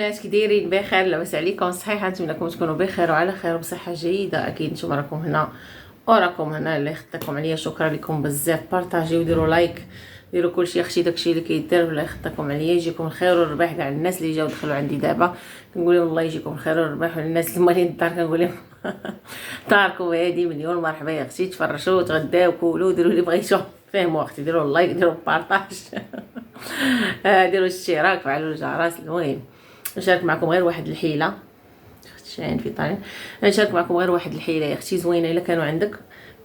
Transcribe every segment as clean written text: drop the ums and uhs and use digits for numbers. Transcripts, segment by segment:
البنات كي دايرين بخير؟ لاباس عليكم؟ صحيح نتمنىكم تكونوا بخير وعلى خير وبصحه جيده. اكيد نتوما راكم هنا وراكم هنا، اللي خطاكم عليا شكرا لكم بزاف. بارطاجيو وديروا لايك، ديروا كلشي اختي، داكشي اللي كيدار الله يخطاكم عليا. يجيكم الخير والرباح كاع الناس اللي جاو دخلوا عندي دابا، كنقول لهم الله يجيكم الخير والرباح. والناس اللي مالين الدار كنقول لهم داركم هادي مليون مرحبا يا اختي، تفرشوا تغداو كولوا ديروا اللي بغيتو، فهموا اختي، ديروا اللايك ديروا بارطاج ديروا الاشتراك فعلوا الجرس. المهم نشارك معكم غير واحد الحيله، شاين في طالع نشارك معكم غير واحد الحيله يا اختي زوينه. الا كانوا عندك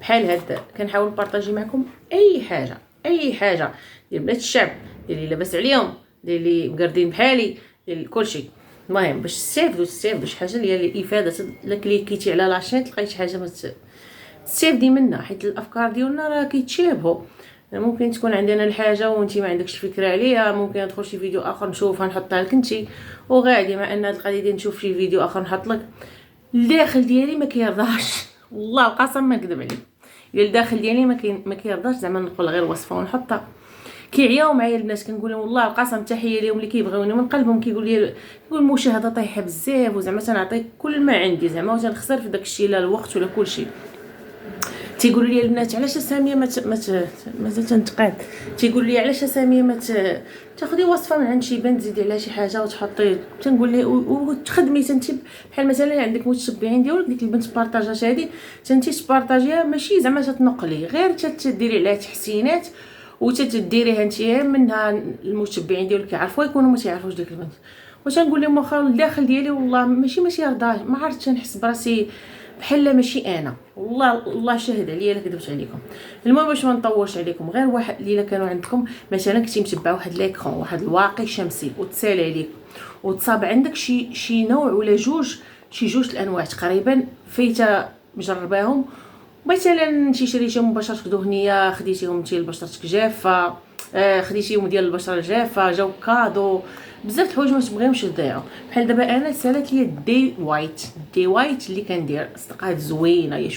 بحال هاد كنحاول نبارطاجي معكم اي حاجه ديال بنات الشعب، ديال اللي لاباس عليهم، ديال اللي مقردين بحالي، ديال كلشي. المهم باش تستافدوا شي حاجه اللي هي الافاده. الا كليكيتي على لاشين تلقاي شي حاجه تستافدي منها، حيت الافكار ديالنا راه كيتشابهوا. ممكن تكون عندنا الحاجه وانت ما عندكش فكره عليها، ممكن ندخل شي فيديو اخر نشوفها نحطها لك انت، وغادي مع ان هاد القضيه ديال نشوف شي فيديو اخر نحط لك الداخل ديالي ما كيرضاش والله القسم ما نكذب عليك. الا الداخل ديالي ما كيرضاش زعما نقول غير وصفه ونحطها. كيعياو معايا الناس، كنقول لهم والله القسم تحيه ليهم اللي كيبغيوني من قلبهم. كيقول لي المشاهده طايحه بزاف، وزعما تنعطيك كل ما عندي زعما، وتنخسر في داكشي لا الوقت ولا كلشي. تيقولوا لي البنات علاش ساميه مازال تنتقاد، تيقول لي علاش ساميه ما تاخدي وصفه من عند شي بنت تزيدي عليها شي حاجه وتحطي. تنقول لي وتخدمي انت بحال مثلا عندك متشبعين ديالك، ديك البنت بارطاجات هذه انت تبارطاجيها، ماشي زعما تنقلي، غير تديري عليها تحسينات وتديريها انت منها. المتبعين ديالك كيعرفوا يكونوا ما تيعرفوش ديك البنت. وتنقول لهم واخا الداخل ديالي والله ماشي يرضاش، ما عرفتش نحس براسي بحال ماشي انا، والله شاهد عليا لا كذبت عليكم. المهم باش ما نطولش عليكم، غير واحد اللي كانوا عندكم مثلا كنتي متبع واحد ليكرون، واحد الواقي شمسي، وتسال عليك وتصاب عندك شي نوع ولا جوج الانواع تقريبا فايته مجرباهم، مثلا شي شريتيهم بشرتك دهنيه، خديتيهم انت لبشرتك جافه، خديتيهم ديال البشره الجافه، جاو كادو بزاف الحوايج ما تبغيهمش تضيعوا. بحال دابا انا سالت لي دي وايت اللي كندير صدقات زوينه، هي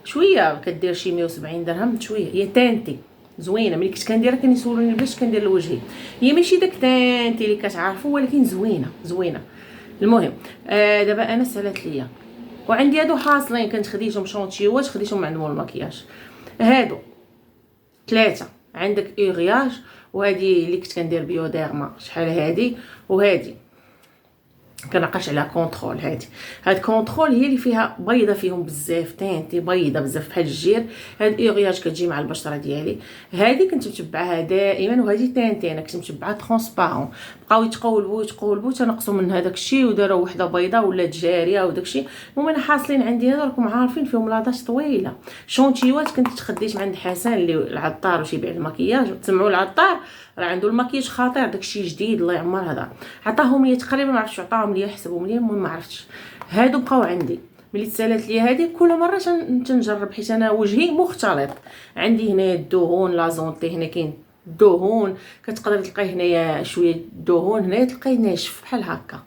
شويه كدير شي 170 درهم، شويه هي تانتي زوينه. ملي كنت كنديرها كانوا يسولوني باش كندير لوجهي، هي ماشي داك تانتي اللي كتعرفوا، ولكن زوينه. المهم دابا انا سالت ليا، وعندي هادو حاصلين كنت خديتهم شونتيوات، خديتهم من عند مول المكياج. هادو 3 عندك اورياج، وهذه اللي كنت كندير بيوديرما شحال هذه، وهذه كنعقش على كونترول. هاد كونترول هي اللي فيها بيضه، فيهم بزاف تانتي بيضه بزاف بحال الجير. هاد اورياج كتجي مع البشره ديالي، هذه كنت متبعها دائما، وهذه تانتي انا كنت متبعها ترونسبارون. بقاو يتقولبوا تنقصوا من هذاك الشيء وداروا وحده بيضاء ولا جاريه وداك الشيء. المهم انا حاصلين عندي هذا راكم عارفين فيهم لاطاش طويله. شونتيوات كنت تخديت من عند حسن اللي العطار وشي يبيع المكياج، وتسمعوا العطار راه عنده المكياج خطير، داكشي جديد الله يعمر. هذا عطاهم لي تقريبا ما عرفتش عطاهم لي حسبهم لي، المهم ما عرفتش. هادو بقاو عندي ملي تسالت لي هذه كل مره تنجرب، حيت انا وجهي مختلط. عندي هنا الدهون لازونتي، هنا كاين الدهون كتقدر تلقاي هنايا شويه دهون، هنايا تلقاي ناشف بحال هكا.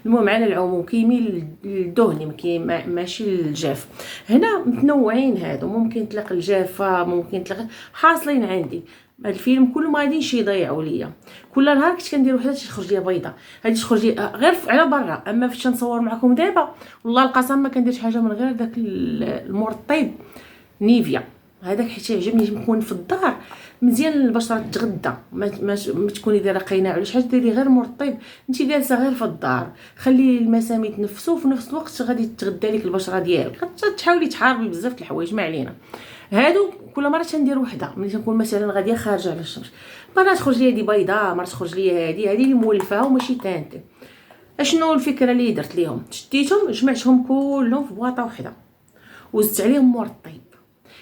المهم على العموم كيميل للدهني ماشي للجاف. هنا متنوعين هادو، ممكن تلاقي الجافه، ممكن تلاقي حاصلين عندي. هاد الفيلم كله ما غاديش يضيعوا ليا. كل نهار كنت كندير وحده تخرج ليا بيضه، هادي تخرج لي غير على برا. اما فاش نصور معكم دابا والله القسم ما كنديرش حاجه من غير داك المرطب نيفيا هذاك، حيت يعجبني يكون في الدار مزيان البشره تتغدى، ما تكوني دايره قيناع ولا شي حاجه، ديري غير مرطب انت جالسه غير في الدار، خلي المسام يتنفسوا وفي نفس الوقت غادي تتغدى لك البشره ديالك. تحاولي تحاربي بزاف د الحوايج ما علينا. هادو كل مره تندير وحده ملي تنكون مثلا غاديه خارجه على الشمس، مره تخرج لي هذه بيضاء، مره تخرج لي هذه اللي مولفه وماشي تانتي. اشنو الفكره اللي درت ليهم؟ شديتهم جمعتهم كلهم في بواطه وحده وزدت عليهم مرطب.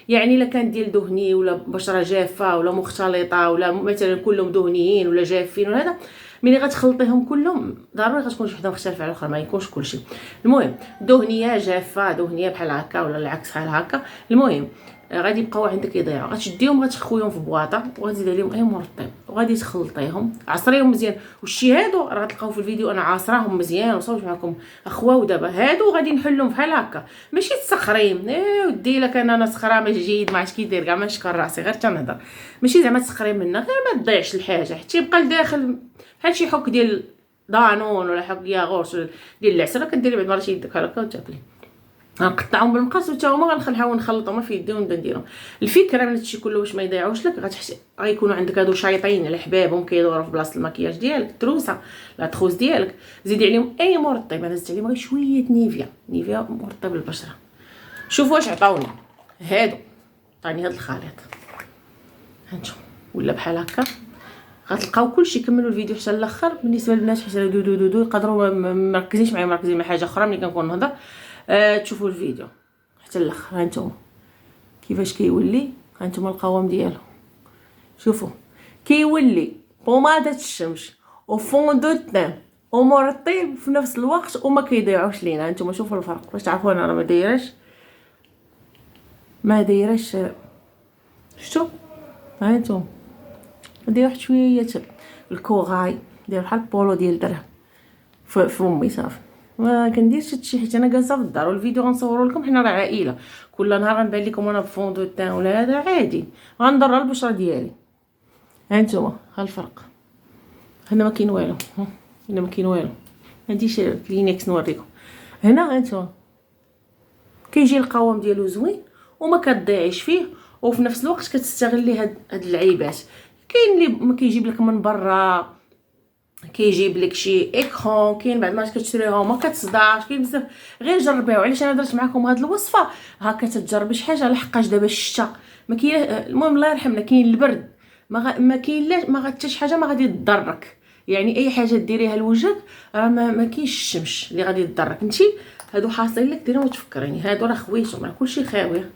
يعني الا كان ديال دهني ولا بشره جافه ولا مختلطه ولا مثلا كلهم دهنيين ولا جافين ولا هذا، ملي غتخلطيهم كلهم ضروري غتكون شي وحده مختلفه على الاخرى، ما يكونش كلشي. المهم دهنيه جافه دهنيه بحال هكا ولا العكس بحال هكا. المهم غادي يبقاو عندك يضيعوا، غتشديهم غتخويهم في بواطه وغتزيد عليهم اي مرطب وغادي تخلطيهم، عصريهم مزيان. والشي هادو راه غتلقاو في الفيديو انا عاصراهم مزيان وصوت معكم اخوا. ودابا هادو غادي نحلهم بحال هكا، ماشي تسخريم ودي الا كان انا سخرامه جيد ما عرفتش كيدير كاع، ما نشكر راسي غير تنهضر، ماشي زعما تسخريم منا، غير ما تضيعش الحاجه حتى يبقى لداخل بحال شي حك ديال دانون ولا حق ياغورت ديال العسل كديري بعد مرات يدك هكا وتاكلي. غنقطعهم بالمقص وتا هما غنحاول نخلطهم في يدي ونبدا نديرهم. الفكره من هادشي كله باش ما يضيعوش لك، غتحس غيكونوا عندك هادو شايطين على حبابهم كيدوروا في بلاصه المكياج ديالك، التروسه لا تخوز ديالك، زيدي عليهم اي مرطب. انا زدت عليهم غير شويه نيفيا مرطب البشره. شوفوا واش عطاوني هادو، عطاني هاد الخليط هانتوما ولا بحال هكا. غتلقاو كلشي، كملوا الفيديو حتى الاخر. بالنسبه للبنات حيت دو دو دو دو يقدروا مركزينش معايا، مركزين مع حاجه اخرى ملي كنكون نهضر. تشوفوا الفيديو حتى الاخر. هانتوما كيفاش كيولي، هانتوما القوام ديالو، شوفوا كيولي بوماده الشمس وفون دو تان ومرطب في نفس الوقت وما كيضيعوش لينا. هانتوما شوفوا الفرق باش تعرفوا انا راه ما دايراش شفتوا. هانتوما ندير واحد شويه الكوغاي، ندير بحال البولو ديال الدرهم في فمي صافي. ما كنديرش هادشي حيت انا جالسه في الدار، والفيديو غنصورو لكم حنا راه عائله، كل نهار غنبان لكم انا بفون دو تان ولا هذا عادي، غنضر البشره ديالي. هانتوما ها الفرق، هنا ما كاين والو، هنا ما كاين والو. عنديش كلينكس نوريكم هنا. هانتوما كيجي القوام ديالو زوين وما كتضيعيش فيه، وفي نفس الوقت كتستغلي هاد العيبات. كاين اللي ما كيجيب لك من برا، كيجيب لك شي ايكرون، كاين بعد ما كتشريها ما كتصدعش، كاين بزاف. غير جربيها. علاش انا درت معكم هاد الوصفه هكا تتجربي شي حاجه، لحقاش دابا الشتا ما كاين. المهم الله يرحمنا كاين البرد، ما كاين لا ما حتى شي حاجه ما غادي تضرك. يعني اي حاجه ديريها لوجهك راه ما كاينش الشمس اللي غادي تضرك انتي. هادو حاصلين لك ديرهم وتفكريني، هادو راه خويتهم، راه كلشي خاويه.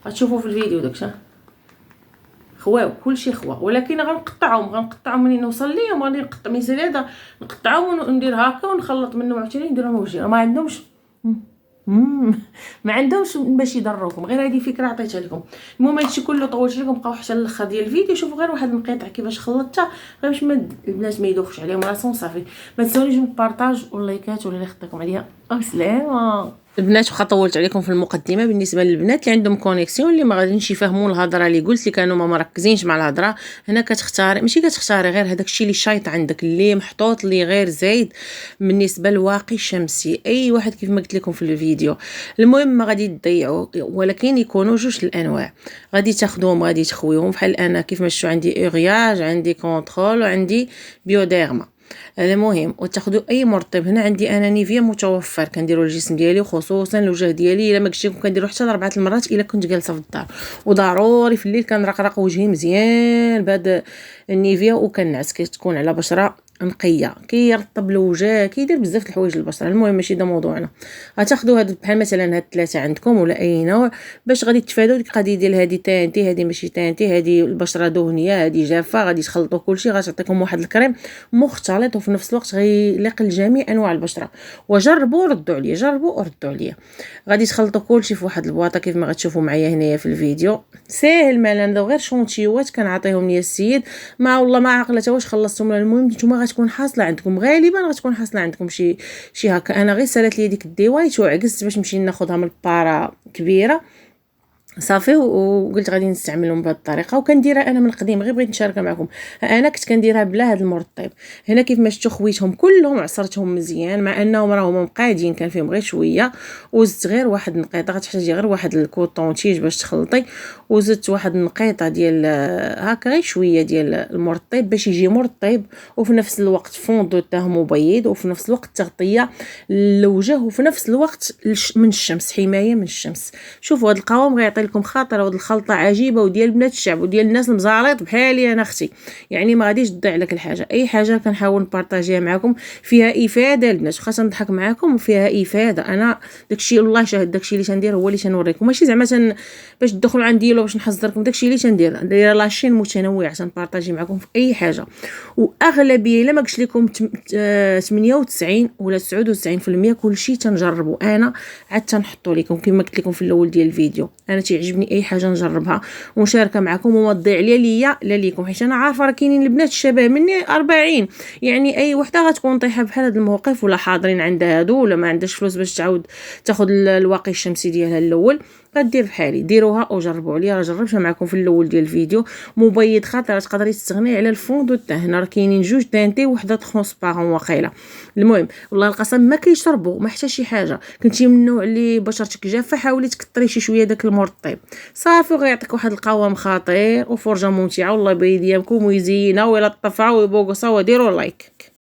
غتشوفوا في الفيديو داكشي خواو كلشي خوا. ولكن غنقطعهم منين نوصل ليهم، غادي نقطع مثال هذا نقطعهم وندير هكا ونخلط منهم عاوتاني نديرهم وجهي. ما عندهمش ما عندهمش باش يضروكم، غير هذه فكره عطيتها لكم. المهم هادشي كله طولت لكم، بقاو حتى الاخر ديال الفيديو شوفوا غير واحد المقيطع كيفاش خلطتها، غير باش البنات ما يدوخش عليهم راسهم صافي. ما تنسونيش بالبارطاج واللايكات ولا اللي خطيكم عليا. سلامه البنات. واخا طولت عليكم في المقدمه، بالنسبه للبنات اللي عندهم كونيكسيون اللي ما غاديش يفهموا الهضره اللي قلت، اللي كانوا ما مركزينش مع الهضره، هنا كتختاري ماشي كتختاري غير هذاك الشيء اللي شايط عندك اللي محطوط اللي غير زايد بالنسبه للواقي الشمسي. اي واحد كيف ما قلت لكم في الفيديو. المهم ما غادي تضيعوا، ولكن يكونوا جوج الانواع. غادي تاخذوهم غادي تخويهم بحال انا كيف ما شفتوا، عندي اورياج، عندي كونترول، وعندي بيوديرما. المهم وتاخذوا اي مرطب. هنا عندي انا نيفيا متوفر كنديرو الجسم ديالي وخصوصا الوجه ديالي. الا ما قلتش لكم كنديرو حتى 4 المرات الا كنت جالسه في الدار، وضروري في الليل كنرقرق وجهي مزيان بهذا النيفيا وكنعس كتكون على بشره نقيه، كيرطب الوجه، كيدير بزاف د الحوايج للبشره. المهم ماشي دا موضوعنا. غتاخذوا هاد بحال مثلا هاد 3 عندكم ولا اي نوع باش غادي تفادوا ديك القضيه ديال هادي تانتي هادي ماشي تانتي، هادي البشره دهنيه هادي جافه. غادي تخلطوا كلشي، غتعطيكم واحد الكريم مختلط وفي نفس الوقت غيليق لجميع انواع البشره. وجربوا ردوا عليا، جربوا وردوا عليا. غادي تخلطوا كلشي في واحد البواطه كيف ما غتشوفوا معايا هنايا في الفيديو. ساهل مالا غير شونتيوات كنعطيهم ليا السيد. ما والله ما عقلته واش خلصتهم. المهم نتوما غتكون حاصله عندكم، غالبا غتكون حاصله عندكم شي هكا. انا غير سالت لي ديك الديوايت وعكست باش نمشي ناخذها من البارا كبيره صافي، وقلت غادي نستعملهم بهذه الطريقه. وكنديرها انا من القديم، غير بغيت نشاركها معكم. انا كنت كنديرها بلا هذا المرطب. هنا كيف ما شفتوا خويتهم كلهم عصرتهم مزيان، مع انهم راهم مقادين كان فيهم غير شويه، وزدت غير واحد النقيطه. غتحتاجي غير واحد الكوطونتيج باش تخلطي، وزدت واحد النقيطه ديال هكا غير شويه ديال المرطب باش يجي مرطب وفي نفس الوقت فون دو تاه مبيض، وفي نفس الوقت تغطيه للوجه، وفي نفس الوقت من الشمس، حمايه من الشمس. شوفوا هذا القوام غيعطي لكم خاطر. وهاد الخلطه عجيبه وديال بنات الشعب وديال الناس المزاريط بحالي انا اختي. يعني ما غاديش تضيع لك الحاجه. اي حاجه كنحاول نبارطاجيها معكم فيها افاده البنات، واخا نضحك معكم فيها افاده. انا داكشي والله شاهد، داكشي اللي تندير هو اللي تنوريكم، ماشي زعما باش تدخلوا عندي ولا باش نحذركم. داكشي اللي تندير دايره لاشين متنوعه تنبارطاجي معكم في اي حاجه. واغلبيه الا ما قلت لكم 98 ولا 99% كلشي تنجربوا. انا عاد تنحطوا لكم كما قلت لكم في الاول ديال الفيديو، انا تيعجبني اي حاجه نجربها ونشاركها معكم وما تضيع ليا لا ليكم، حيت انا عارفه راه كاينين البنات الشباب مني 40. يعني اي وحده غتكون طايحه بحال هذا الموقف، ولا حاضرين عندها هادو، ولا ما عندهاش فلوس باش تعاود تاخذ الواقي الشمسي ديالها الاول. كدير بحالي. ديروها وجربوا عليا، راه جربتها معكم في الاول ديال الفيديو. مبيض خطير، تقدري تستغني على الفون دو تان. هنا راه كاينين جوج تانتي وحده ترونسبارون واقيلا. المهم والله القسم ما كيشربوا ما حتى شي حاجه. كنتي من النوع اللي بشرتك جافه، حاولي تكثري شي شويه داك المرطب صافي، وغيعطيك واحد القوام خطير وفرجه ممتعه. والله يبيض ايامكم ويزينها ويلطفها ويبوقصها. وديروا لايك.